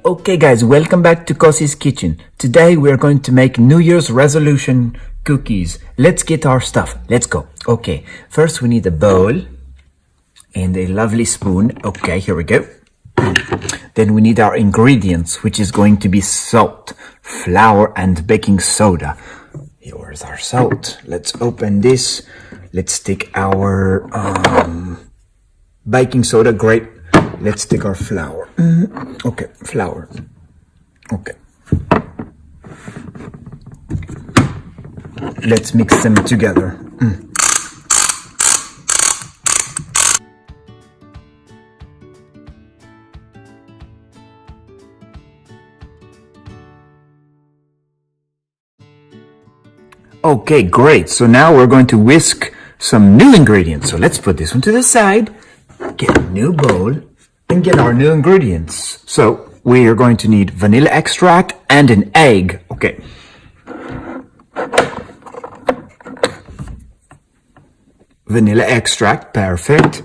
Okay guys, welcome back to Kosi's Kitchen. Today we are going to make New Year's resolution cookies. Let's get our stuff. Let's go. Okay, first we need a bowl and a lovely spoon. Okay, here we go. Then we need our ingredients, which is going to be salt, flour, and baking soda. Here's our salt. Let's open this. Let's take our baking soda. Great. Let's take our flour. Okay, flour. Okay. Let's mix them together. Okay, great. So now we're going to whisk some new ingredients. So let's put this one to the side, get a new bowl, and get our new ingredients. So we are going to need vanilla extract and an egg. Okay. Vanilla extract, perfect.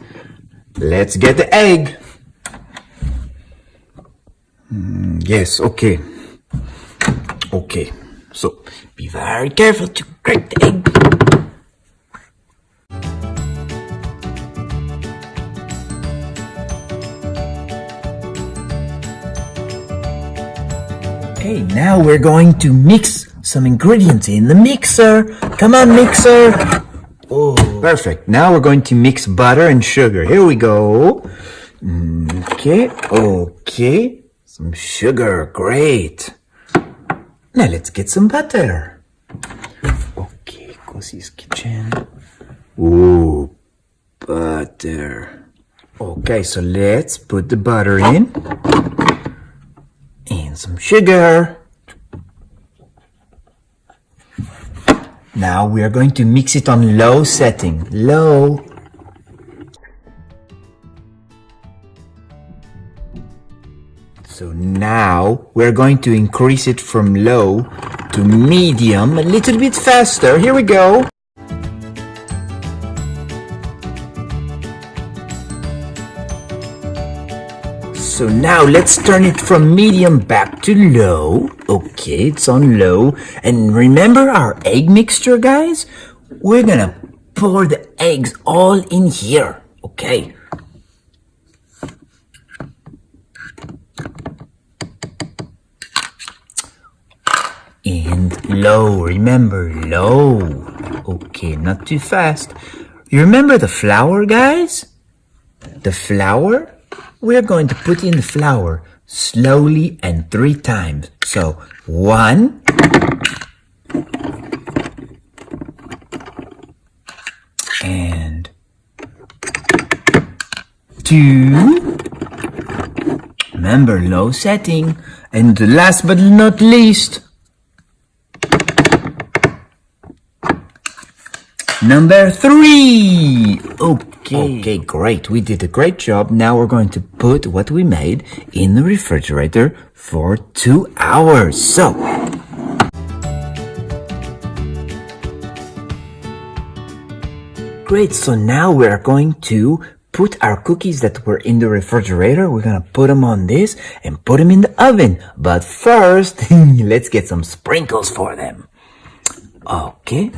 Let's get the egg. Yes, okay. Okay, so be very careful to crack the egg. Okay, now we're going to mix some ingredients in the mixer. Come on, mixer. Oh, perfect. Now we're going to mix butter and sugar. Here we go. Okay. Some sugar, great. Now let's get some butter. Okay, Kosi's Kitchen. Ooh, butter. Okay, so let's put the butter in. And some sugar. Now we are going to mix it on low setting. Low. So now we're going to increase it from low to medium, a little bit faster. Here we go. So now let's turn it from medium back to low. Okay, it's on low. And remember our egg mixture, guys? We're gonna pour the eggs all in here. Okay. And low, remember, low. Okay, not too fast. You remember the flour, guys? The flour? We're going to put in the flour slowly and 3 times. So 1, 2. Remember, low setting. And last but not least, number 3. Okay, great. We did a great job. Now we're going to put what we made in the refrigerator for 2 hours. So, great. So now we're going to put our cookies that were in the refrigerator. We're going to put them on this and put them in the oven. But first, let's get some sprinkles for them. Okay.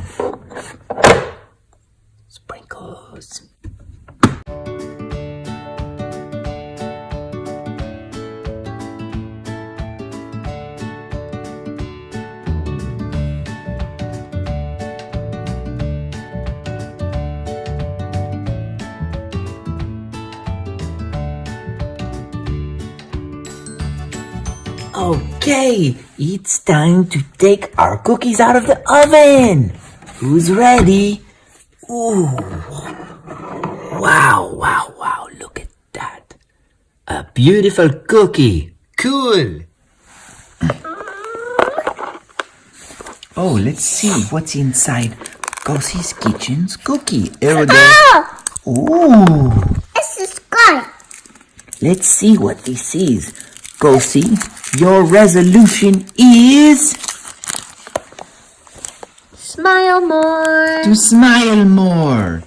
Sprinkles. Okay, it's time to take our cookies out of the oven. Who's ready? Ooh. Wow, look at that. A beautiful cookie. Cool. Oh, let's see what's inside Kosi's Kitchen's cookie. Here we go. Ooh. This is good. Let's see what this is. Kosi, your resolution is... Smile more. To smile more.